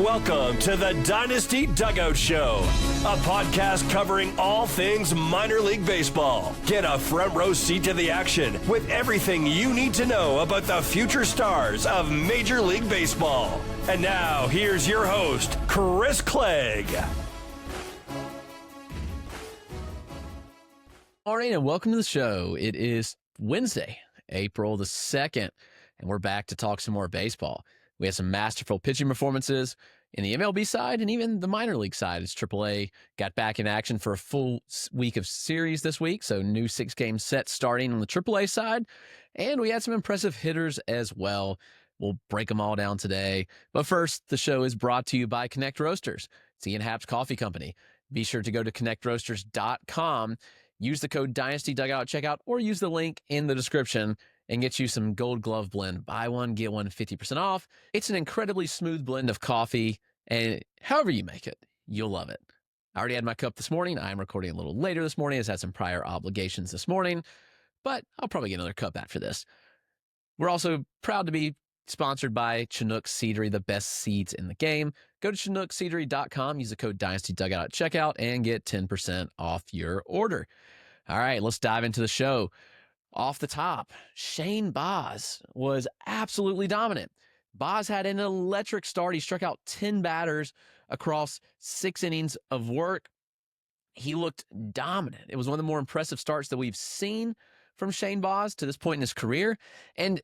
Welcome to the Dynasty Dugout Show, a podcast covering all things minor league baseball. Get a front row seat to the action with everything you need to know about the future stars of Major League Baseball. And now, here's your host, Chris Clegg. Morning and welcome to the show. It is Wednesday, April the 2nd, and we're back to talk some more baseball. We had some masterful pitching performances in the MLB side and even the minor league side as AAA got back in action for a full week of series this week. So new 6-game set starting on the AAA side. And we had some impressive hitters as well. We'll break them all down today. But first, the show is brought to you by Connect Roasters. It's Ian Happ's coffee company. Be sure to go to connectroasters.com. Use the code Dynasty Dugout at checkout or use the link in the description and get you some Gold Glove blend. Buy one, get one 50% off. It's an incredibly smooth blend of coffee, and however you make it, you'll love it. I already had my cup this morning. I'm recording a little later this morning as I had some prior obligations this morning, but I'll probably get another cup after this. We're also proud to be sponsored by Chinook Seedery, the best seeds in the game. Go to chinookseedery.com, use the code Dynasty Dugout at checkout, and get 10% off your order. All right, let's dive into the show. Off the top, Shane Baz was absolutely dominant. Baz had an electric start. He struck out 10 batters across 6 innings of work. He looked dominant. It was one of the more impressive starts that we've seen from Shane Baz to this point in his career. And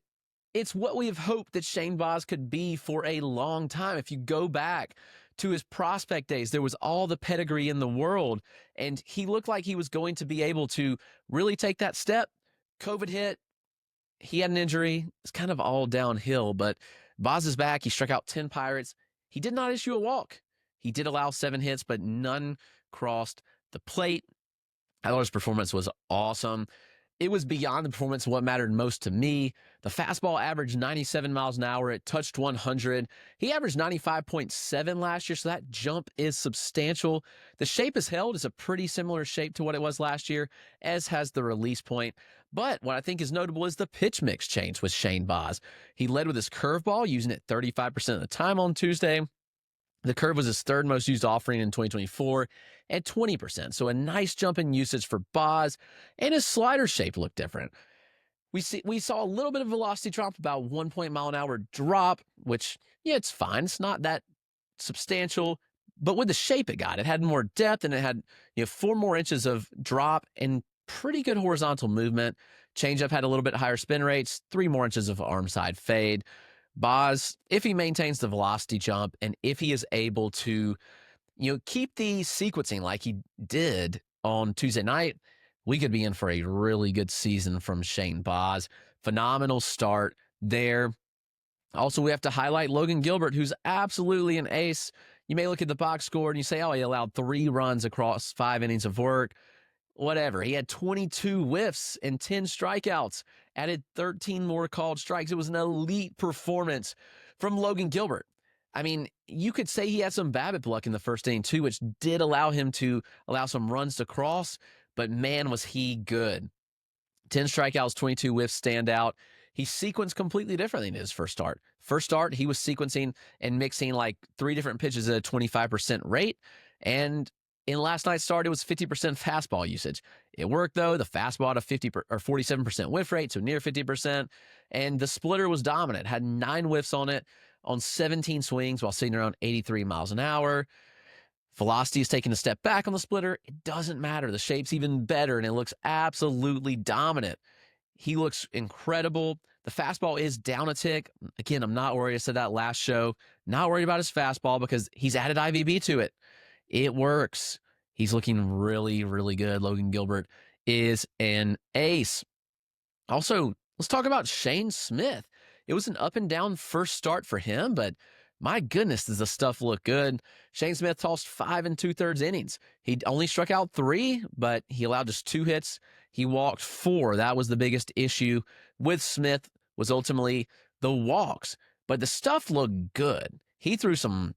it's what we have hoped that Shane Baz could be for a long time. If you go back to his prospect days, there was all the pedigree in the world, and he looked like he was going to be able to really take that step. COVID hit. He had an injury. It's kind of all downhill, but Baz is back. He struck out 10 Pirates. He did not issue a walk. He did allow 7 hits, but none crossed the plate. I thought his performance was awesome. It was beyond the performance what mattered most to me. The fastball averaged 97 miles an hour. It touched 100. He averaged 95.7 last year, so that jump is substantial. The shape is held. It's a pretty similar shape to what it was last year, as has the release point. But what I think is notable is the pitch mix change with Shane Baz. He led with his curveball, using it 35% of the time on Tuesday. The curve was his third most used offering in 2024 at 20%. So a nice jump in usage for Baz, and his slider shape looked different. We saw a little bit of velocity drop, about 1 mile an hour drop, which, yeah, it's fine. It's not that substantial, but with the shape it got, it had more depth, and it had 4 more inches of drop and pretty good horizontal movement. Changeup had a little bit higher spin rates, 3 more inches of arm side fade. Baz, if he maintains the velocity jump and if he is able to, keep the sequencing like he did on Tuesday night, we could be in for a really good season from Shane Baz. Phenomenal start there. Also, we have to highlight Logan Gilbert, who's absolutely an ace. You may look at the box score and you say, oh, he allowed 3 runs across 5 innings of work. Whatever. He had 22 whiffs and 10 strikeouts, added 13 more called strikes. It was an elite performance from Logan Gilbert. I mean, you could say he had some BABIP luck in the first inning too, which did allow him to allow some runs to cross, but man, was he good. 10 strikeouts, 22 whiffs stand out. He sequenced completely differently than his first start. First start, he was sequencing and mixing like 3 different pitches at a 25% rate, and in last night's start, it was 50% fastball usage. It worked, though. The fastball had a 47% whiff rate, so near 50%. And the splitter was dominant, had 9 whiffs on it on 17 swings while sitting around 83 miles an hour. Velocity is taking a step back on the splitter. It doesn't matter. The shape's even better, and it looks absolutely dominant. He looks incredible. The fastball is down a tick. Again, I'm not worried. I said that last show. Not worried about his fastball because he's added IVB to it. It works. He's looking really, really good. Logan Gilbert is an ace. Also, let's talk about Shane Smith. It was an up and down first start for him, but my goodness, does the stuff look good. Shane Smith tossed 5 2/3 innings. He only struck out 3, but he allowed just 2 hits. He walked 4. That was the biggest issue with Smith, was ultimately the walks. But the stuff looked good. He threw some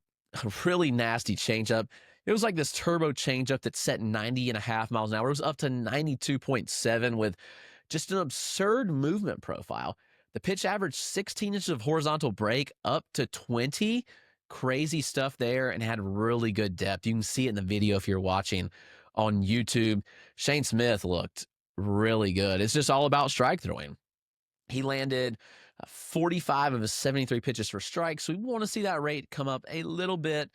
really nasty changeup. It was like this turbo changeup that set 90.5 miles an hour. It was up to 92.7 with just an absurd movement profile. The pitch averaged 16 inches of horizontal break, up to 20 crazy stuff there and had really good depth. You can see it in the video if you're watching on YouTube. Shane Smith looked really good. It's just all about strike throwing. He landed 45 of his 73 pitches for strikes. So we want to see that rate come up a little bit,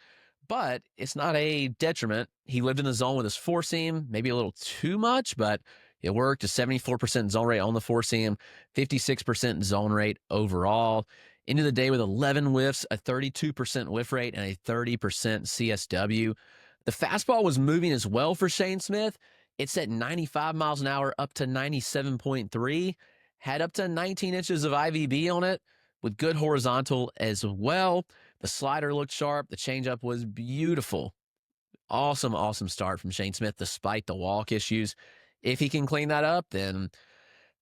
but it's not a detriment. He lived in the zone with his four seam, maybe a little too much, but it worked. A 74% zone rate on the four seam, 56% zone rate overall. Into the day with 11 whiffs, a 32% whiff rate, and a 30% CSW. The fastball was moving as well for Shane Smith. It's at 95 miles an hour up to 97.3. Had up to 19 inches of IVB on it with good horizontal as well. The slider looked sharp. The changeup was beautiful. Awesome, awesome start from Shane Smith despite the walk issues. If he can clean that up, then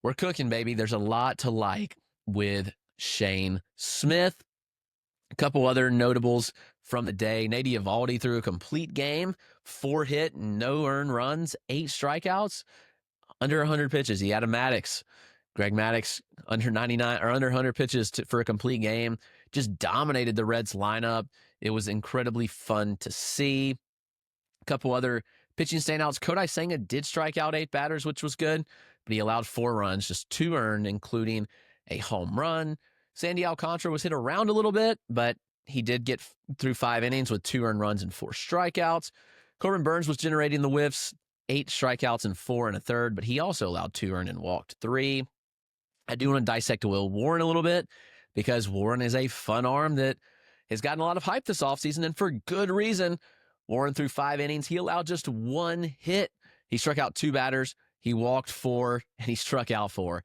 we're cooking, baby. There's a lot to like with Shane Smith. A couple other notables from the day. Nate Eovaldi threw a complete game, 4 hit, no earned runs, 8 strikeouts, under 100 pitches. He had a Maddox. Greg Maddux, under 99 or under 100 pitches for a complete game, just dominated the Reds lineup. It was incredibly fun to see. A couple other pitching standouts. Kodai Senga did strike out 8 batters, which was good, but he allowed 4 runs, just 2 earned, including a home run. Sandy Alcantara was hit around a little bit, but he did get through 5 innings with 2 earned runs and 4 strikeouts. Corbin Burns was generating the whiffs, 8 strikeouts and 4 1/3, but he also allowed 2 earned and walked 3. I do want to dissect Will Warren a little bit because Warren is a fun arm that has gotten a lot of hype this offseason, and for good reason. Warren threw 5 innings. He allowed just 1 hit. He struck out 2 batters. He walked 4, and he struck out 4.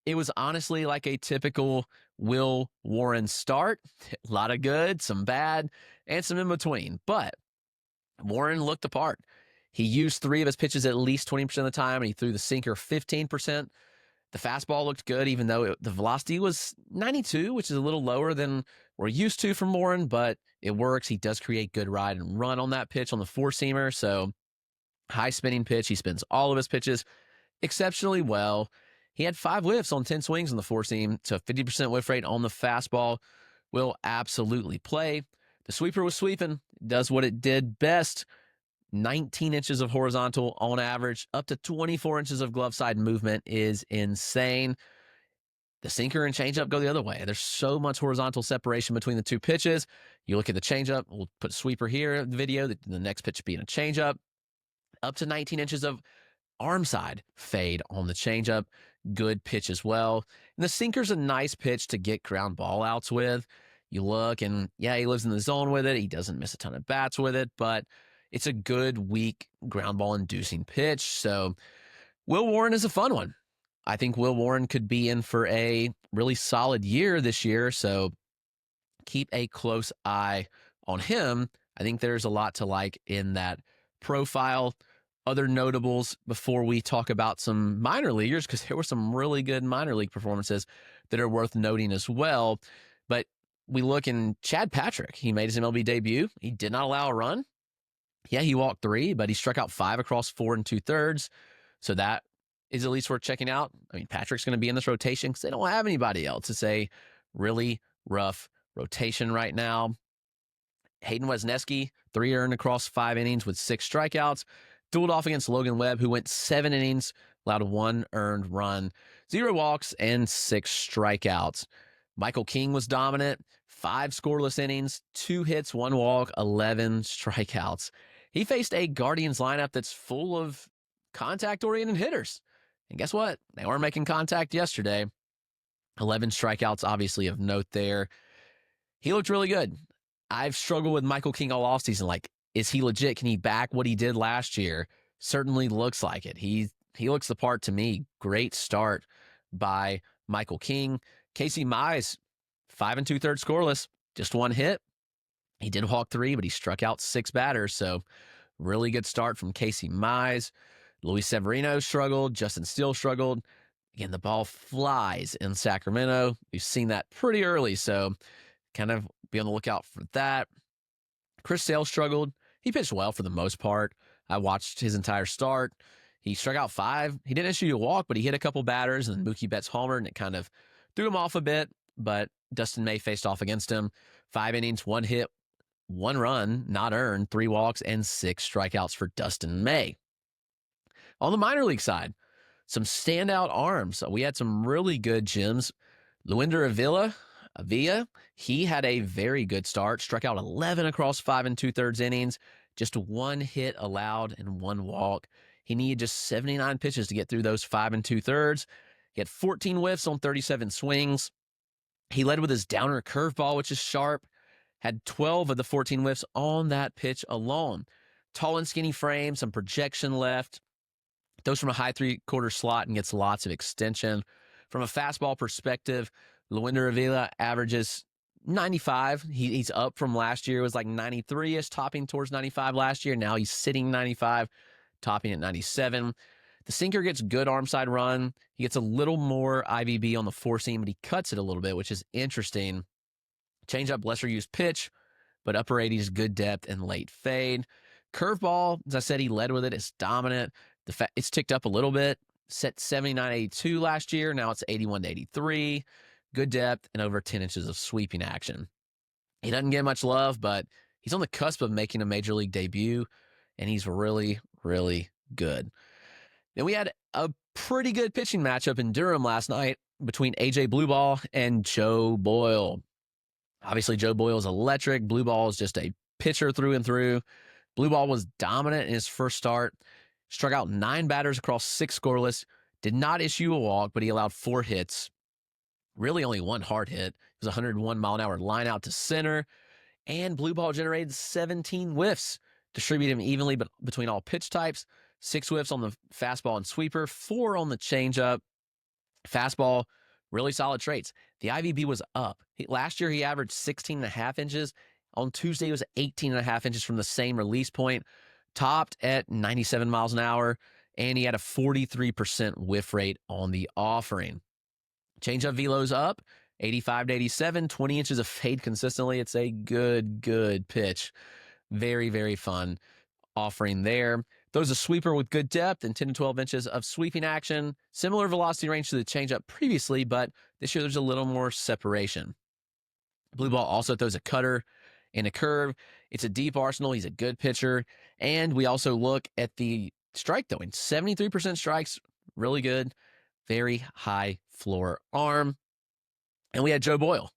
It was honestly like a typical Will Warren start. A lot of good, some bad, and some in between. But Warren looked the part. He used 3 of his pitches at least 20% of the time, and he threw the sinker 15%. The fastball looked good, even though the velocity was 92, which is a little lower than we're used to from Warren, but it works. He does create good ride and run on that pitch on the four-seamer, so high spinning pitch. He spins all of his pitches exceptionally well. He had 5 whiffs on 10 swings on the four-seam, so 50% whiff rate on the fastball. Will absolutely play. The sweeper was sweeping, does what it did best. 19 inches of horizontal on average, up to 24 inches of glove side movement is insane. The sinker and changeup go the other way. There's so much horizontal separation between the 2 pitches. You look at the changeup, we'll put sweeper here in the video, the next pitch being a changeup. Up to 19 inches of arm side fade on the changeup. Good pitch as well. And the sinker's a nice pitch to get ground ball outs with. You look and yeah, he lives in the zone with it. He doesn't miss a ton of bats with it, but it's a good, weak ground ball inducing pitch. So Will Warren is a fun one. I think Will Warren could be in for a really solid year this year. So keep a close eye on him. I think there's a lot to like in that profile. Other notables before we talk about some minor leaguers, because there were some really good minor league performances that are worth noting as well. But we look in Chad Patrick. He made his MLB debut. He did not allow a run. Yeah, he walked 3, but he struck out 5 across 4 2/3. So that is at least worth checking out. I mean, Patrick's going to be in this rotation because they don't have anybody else. It's a really rough rotation right now. Hayden Wesneski, 3 earned across 5 innings with 6 strikeouts. Dueled off against Logan Webb, who went 7 innings, allowed 1 earned run, 0 walks, and 6 strikeouts. Michael King was dominant, 5 scoreless innings, 2 hits, 1 walk, 11 strikeouts. He faced a Guardians lineup that's full of contact-oriented hitters. And guess what? They weren't making contact yesterday. 11 strikeouts, obviously, of note there. He looked really good. I've struggled with Michael King all offseason. Like, is he legit? Can he back what he did last year? Certainly looks like it. He looks the part to me. Great start by Michael King. Casey Mize, 5 2/3 scoreless, just 1 hit. He did walk 3, but he struck out 6 batters. So really good start from Casey Mize. Luis Severino struggled. Justin Steele struggled. Again, the ball flies in Sacramento. We've seen that pretty early, so kind of be on the lookout for that. Chris Sale struggled. He pitched well for the most part. I watched his entire start. He struck out 5. He didn't issue a walk, but he hit a couple batters, and Mookie Betts homered, and it kind of threw him off a bit, but Dustin May faced off against him. 5 innings, 1 hit, 1 run, not earned, 3 walks, and 6 strikeouts for Dustin May. On the minor league side, some standout arms. We had some really good gems. Luinder Avila, he had a very good start, struck out 11 across 5 2/3 innings, just 1 hit allowed and 1 walk. He needed just 79 pitches to get through those 5 2/3. He had 14 whiffs on 37 swings. He led with his downer curveball, which is sharp, had 12 of the 14 whiffs on that pitch alone. Tall and skinny frame, some projection left. Throws from a high 3/4 slot and gets lots of extension. From a fastball perspective, Luinder Avila averages 95. He's up from last year. It was like 93-ish, topping towards 95 last year. Now he's sitting 95, topping at 97. The sinker gets good arm side run. He gets a little more IVB on the four seam, but he cuts it a little bit, which is interesting. Changeup, lesser used pitch, but upper 80s, good depth and late fade. Curveball, as I said, he led with it. It's dominant. It's ticked up a little bit. Set 79-82 last year. Now it's 81-83. Good depth and over 10 inches of sweeping action. He doesn't get much love, but he's on the cusp of making a major league debut, and he's really, really good. Then we had a pretty good pitching matchup in Durham last night between AJ Blubaugh and Joe Boyle. Obviously, Joe Boyle is electric. Blubaugh is just a pitcher through and through. Blubaugh was dominant in his first start. Struck out 9 batters across 6 scoreless. Did not issue a walk, but he allowed 4 hits. Really only 1 hard hit. It was a 101-mile-an-hour line out to center. And Blubaugh generated 17 whiffs. Distributed him evenly between all pitch types. 6 whiffs on the fastball and sweeper. 4 on the changeup. Fastball, really solid traits. The IVB was up. Last year, he averaged 16.5 inches. On Tuesday, it was 18.5 inches from the same release point. Topped at 97 miles an hour, and he had a 43% whiff rate on the offering. Changeup velo's up, 85-87, 20 inches of fade consistently. It's a good pitch. Very, very fun offering there. Throws a sweeper with good depth and 10 to 12 inches of sweeping action. Similar velocity range to the changeup previously, but this year there's a little more separation. Blubaugh also throws a cutter and a curve. It's a deep arsenal. He's a good pitcher. And we also look at the strike throwing. 73% strikes, really good. Very high floor arm. And we had Joe Boyle.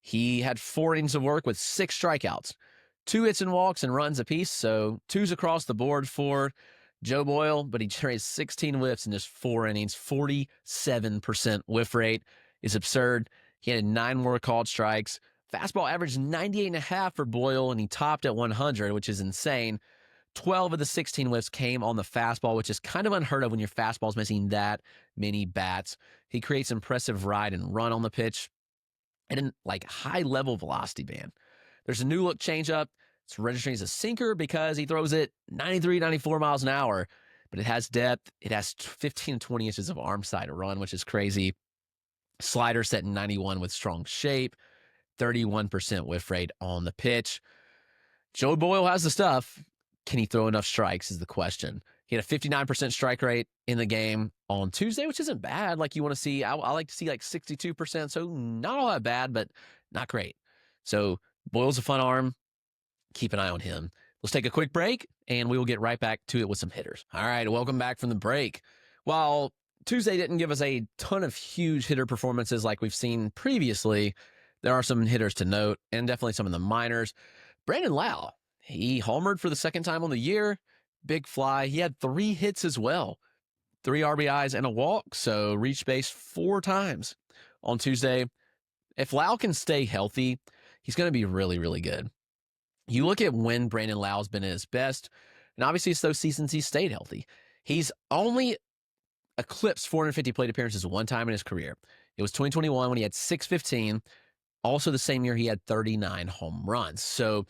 He had 4 innings of work with 6 strikeouts. 2 hits and walks and runs apiece, so 2s across the board for Joe Boyle, but he generated 16 whiffs in just 4 innings. 47% whiff rate is absurd. He had 9 more called strikes. Fastball averaged 98.5 for Boyle, and he topped at 100, which is insane. 12 of the 16 whiffs came on the fastball, which is kind of unheard of when your fastball's missing that many bats. He creates impressive ride and run on the pitch and in high-level velocity band. There's a new look changeup. It's registering as a sinker because he throws it 93, 94 miles an hour, but it has depth. It has 15 to 20 inches of arm side run, which is crazy. Slider set in 91 with strong shape. 31% whiff rate on the pitch. Joe Boyle has the stuff. Can he throw enough strikes is the question. He had a 59% strike rate in the game on Tuesday, which isn't bad. Like you want to see, I like to see 62%. So not all that bad, but not great. So Boyle's a fun arm. Keep an eye on him. Let's take a quick break, and we will get right back to it with some hitters. All right, welcome back from the break. While Tuesday didn't give us a ton of huge hitter performances like we've seen previously, there are some hitters to note, and definitely some in the minors. Brandon Lowe, he homered for the second time on the year. Big fly. He had 3 hits as well. 3 RBIs and a walk, so reached base 4 times on Tuesday. If Lowe can stay healthy, he's going to be really, really good. You look at when Brandon Lowe's been at his best, and obviously it's those seasons he stayed healthy. He's only eclipsed 450 plate appearances 1 time in his career. It was 2021 when he had 615. Also the same year he had 39 home runs. So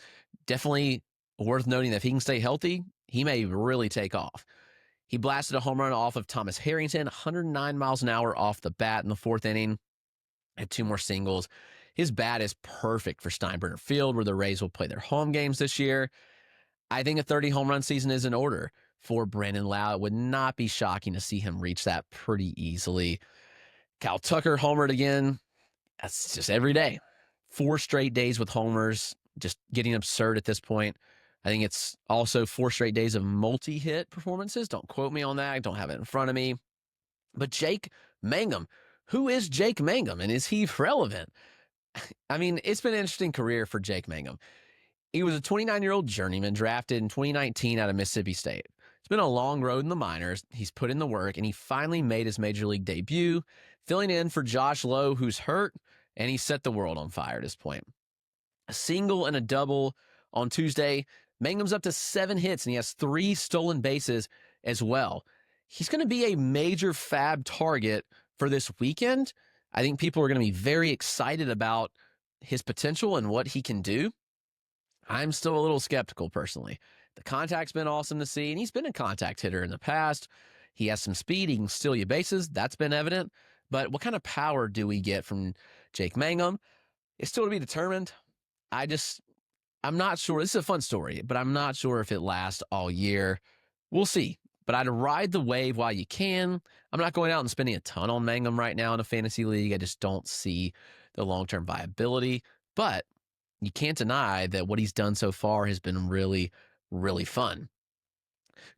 definitely worth noting that if he can stay healthy, he may really take off. He blasted a home run off of Thomas Harrington, 109 miles an hour off the bat in the 4th inning. Had 2 more singles. His bat is perfect for Steinbrenner Field, where the Rays will play their home games this year. I think a 30 home run season is in order for Brandon Lowe. It would not be shocking to see him reach that pretty easily. Kyle Tucker homered again. That's just every day. 4 straight days with homers. just getting absurd at this point. I think it's also 4 straight days of multi-hit performances. Don't quote me on that. I don't have it in front of me. But Jake Mangum, who is Jake Mangum, and is he relevant? I mean, it's been an interesting career for Jake Mangum. He was a 29-year-old journeyman drafted in 2019 out of Mississippi State. It's been a long road in the minors. He's put in the work, and he finally made his major league debut, filling in for Josh Lowe, who's hurt, and he set the world on fire at this point. A single and a double on Tuesday. Mangum's up to 7 hits, and he has 3 stolen bases as well. He's going to be a major fab target for this weekend. I think people are going to be very excited about his potential and what he can do. I'm still a little skeptical personally. The contact's been awesome to see, and he's been a contact hitter in the past. He has some speed. He can steal you bases. That's been evident. But what kind of power do we get from Jake Mangum? It's still to be determined. I'm not sure. This is a fun story, but I'm not sure if it lasts all year. We'll see. But I'd ride the wave while you can. I'm not going out and spending a ton on Mangum right now in a fantasy league. I just don't see the long-term viability. But you can't deny that what he's done so far has been really, really fun.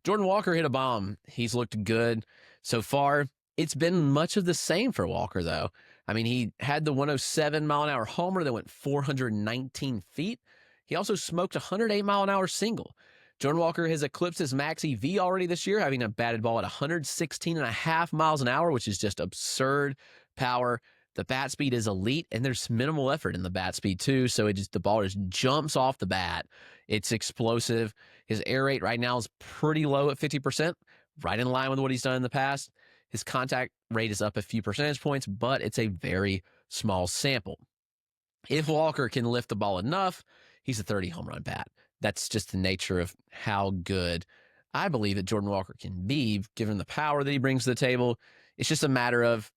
Jordan Walker hit a bomb. He's looked good so far. It's been much of the same for Walker, though. I mean, he had the 107-mile-an-hour homer that went 419 feet. He also smoked a 108-mile-an-hour single. Jordan Walker has eclipsed his max EV already this year, having a batted ball at 116.5 miles an hour, which is just absurd power. The bat speed is elite, and there's minimal effort in the bat speed, too, so the ball just jumps off the bat. It's explosive. His air rate right now is pretty low at 50%, right in line with what he's done in the past. His contact rate is up a few percentage points, but it's a very small sample. If Walker can lift the ball enough, he's a 30 home run bat. That's just the nature of how good I believe that Jordan Walker can be, given the power that he brings to the table. It's just a matter of,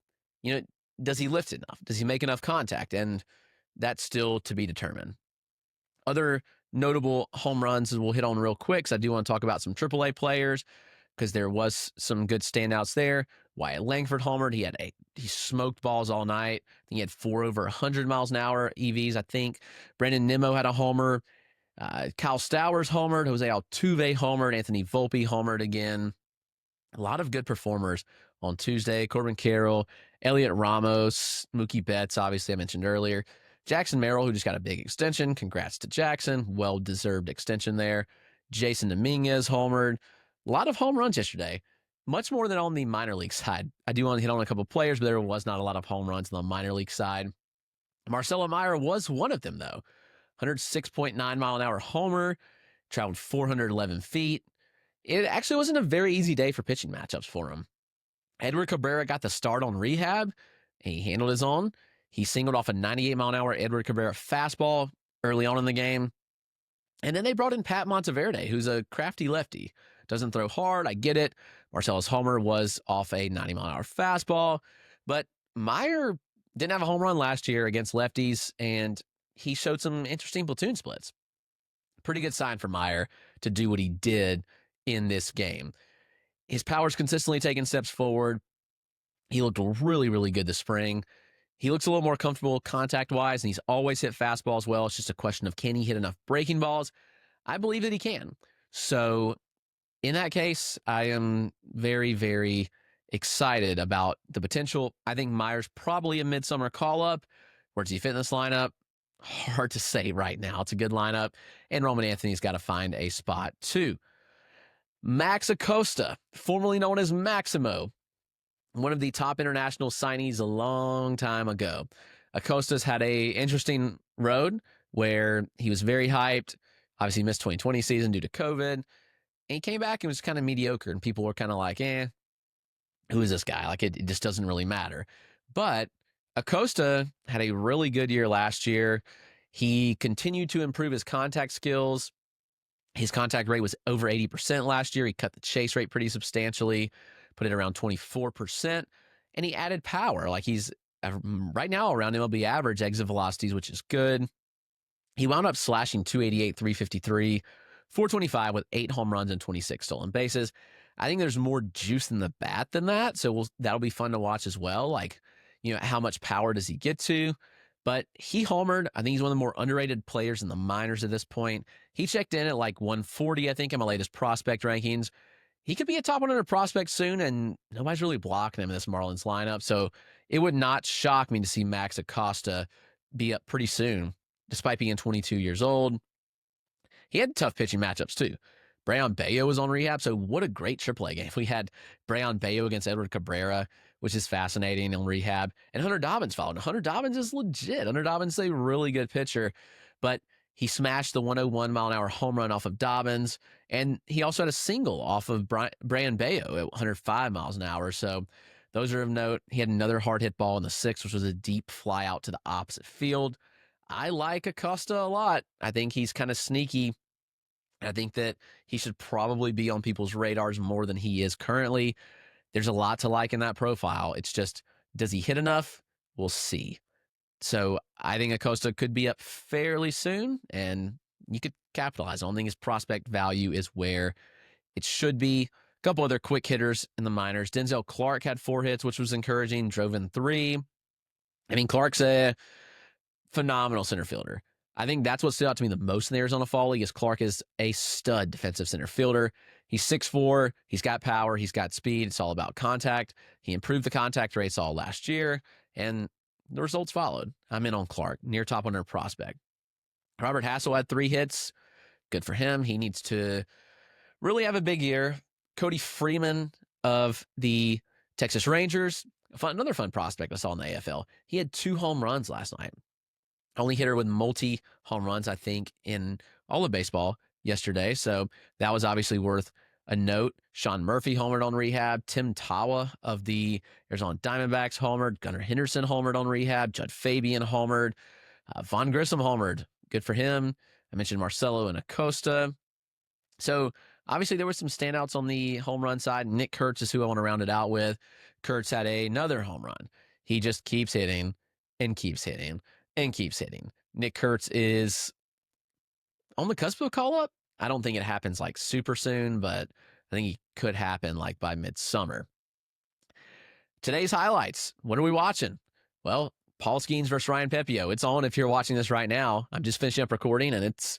does he lift enough? Does he make enough contact? And that's still to be determined. Other notable home runs we'll hit on real quick, because I do want to talk about some AAA players, because there was some good standouts there. Wyatt Langford homered. He smoked balls all night. I think he had 4 over 100 miles an hour EVs, I think. Brandon Nimmo had a homer. Kyle Stowers homered. Jose Altuve homered. Anthony Volpe homered again. A lot of good performers on Tuesday. Corbin Carroll, Elliot Ramos, Mookie Betts, obviously I mentioned earlier. Jackson Merrill, who just got a big extension. Congrats to Jackson. Well-deserved extension there. Jason Dominguez homered. A lot of home runs yesterday. Much more than on the minor league side. I do want to hit on a couple players, but there was not a lot of home runs on the minor league side. Marcelo Mayer was one of them, though. 106.9 mile an hour homer, traveled 411 feet. It actually wasn't a very easy day for pitching matchups for him. Edward Cabrera got the start on rehab. He handled his own. He singled off a 98 mile an hour Edward Cabrera fastball early on in the game. And then they brought in Pat Monteverde, who's a crafty lefty. Doesn't throw hard, I get it. Marcelo's homer was off a 90 mile an hour fastball. But Mayer didn't have a home run last year against lefties, and he showed some interesting platoon splits. Pretty good sign for Mayer to do what he did in this game. His power's consistently taking steps forward. He looked really, really good this spring. He looks a little more comfortable contact-wise, and he's always hit fastballs well. It's just a question of, can he hit enough breaking balls? I believe that he can. So in that case, I am very, very excited about the potential. I think Mayer's probably a midsummer call-up. Where does he fit in this lineup? Hard to say right now. It's a good lineup, and Roman Anthony's got to find a spot too. Max Acosta, formerly known as Maximo, one of the top international signees a long time ago. Acosta's had a interesting road where he was very hyped. Obviously missed 2020 season due to COVID. And he came back and was kind of mediocre, and people were kind of like, who is this guy? Like, it just doesn't really matter. But Acosta had a really good year last year. He continued to improve his contact skills. His contact rate was over 80% last year. He cut the chase rate pretty substantially, put it around 24%, and he added power. Like, he's right now around MLB average exit velocities, which is good. He wound up slashing 288, 353, 425 with 8 home runs and 26 stolen bases. I think there's more juice in the bat than that, so that'll be fun to watch as well. Like, how much power does he get to? But he homered. I think he's one of the more underrated players in the minors at this point. He checked in at like 140, I think, in my latest prospect rankings. He could be a top 100 prospect soon, and nobody's really blocking him in this Marlins lineup. So it would not shock me to see Max Acosta be up pretty soon, despite being 22 years old. He had tough pitching matchups too. Brayan Bello was on rehab, so what a great AAA game. We had Brayan Bello against Edward Cabrera, which is fascinating on rehab, and Hunter Dobbins followed. Hunter Dobbins is legit. Hunter Dobbins is a really good pitcher, but he smashed the 101-mile-an-hour home run off of Dobbins, and he also had a single off of Brayan Bello at 105 miles an hour. So those are of note. He had another hard hit ball in the sixth, which was a deep fly out to the opposite field. I like Acosta a lot. I think he's kind of sneaky. I think that he should probably be on people's radars more than he is currently. There's a lot to like in that profile. It's just, does he hit enough? We'll see. So I think Acosta could be up fairly soon, and you could capitalize. I don't think his prospect value is where it should be. A couple other quick hitters in the minors. Denzel Clark had 4 hits, which was encouraging, drove in 3. I mean, Clark's a phenomenal center fielder. I think that's what stood out to me the most in the Arizona Fall League is Clark is a stud defensive center fielder. He's 6'4", he's got power, he's got speed. It's all about contact. He improved the contact rates all last year, and the results followed. I'm in on Clark, near top 100 prospect. Robert Hassel had 3 hits. Good for him. He needs to really have a big year. Cody Freeman of the Texas Rangers, another fun prospect I saw in the AFL. He had 2 home runs last night. Only hitter with multi-home runs, I think, in all of baseball yesterday. So that was obviously worth a note. Sean Murphy homered on rehab. Tim Tawa of the Arizona Diamondbacks homered. Gunnar Henderson homered on rehab. Judd Fabian homered. Vaughn Grissom homered. Good for him. I mentioned Marcelo and Acosta. So obviously there were some standouts on the home run side. Nick Kurtz is who I want to round it out with. Kurtz had another home run. He just keeps hitting and keeps hitting and keeps hitting. Nick Kurtz is on the cusp of a call-up. I don't think it happens like super soon, but I think it could happen like by midsummer. Today's highlights. What are we watching? Well, Paul Skeens versus Ryan Pepio. It's on if you're watching this right now. I'm just finishing up recording, and this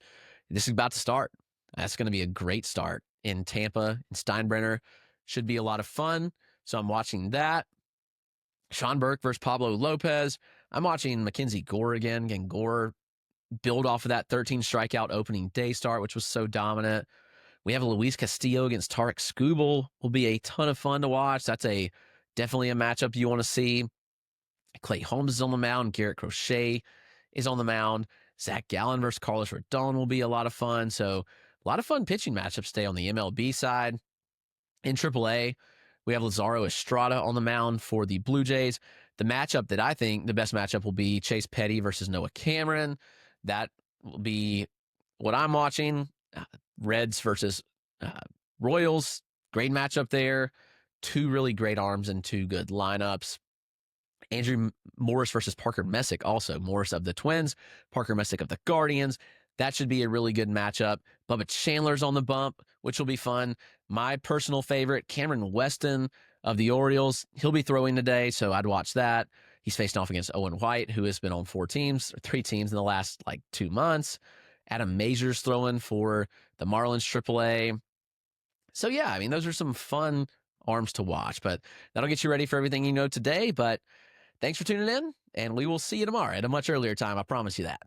is about to start. That's going to be a great start in Tampa and Steinbrenner. Should be a lot of fun. So I'm watching that. Sean Burke versus Pablo Lopez. I'm watching Mackenzie Gore again. Again, Gore build off of that 13 strikeout opening day start, which was so dominant. We have Luis Castillo against Tarek Skubal. Will be a ton of fun to watch. That's definitely a matchup you want to see. Clay Holmes is on the mound. Garrett Crochet is on the mound. Zach Gallen versus Carlos Rodon will be a lot of fun. So a lot of fun pitching matchups today on the MLB side. In AAA, we have Lazaro Estrada on the mound for the Blue Jays. The matchup that I think the best matchup will be Chase Petty versus Noah Cameron. That will be what I'm watching. Reds versus Royals. Great matchup there. 2 really great arms and 2 good lineups. Andrew Morris versus Parker Messick also. Morris of the Twins, Parker Messick of the Guardians. That should be a really good matchup. Bubba Chandler's on the bump, which will be fun. My personal favorite, Cameron Weston of the Orioles. He'll be throwing today, so I'd watch that. He's facing off against Owen White, who has been on 3 teams in the last 2 months. Adam Mazur's throwing for the Marlins AAA. So yeah, I mean, those are some fun arms to watch, but that'll get you ready for everything you know today. But thanks for tuning in, and we will see you tomorrow at a much earlier time. I promise you that.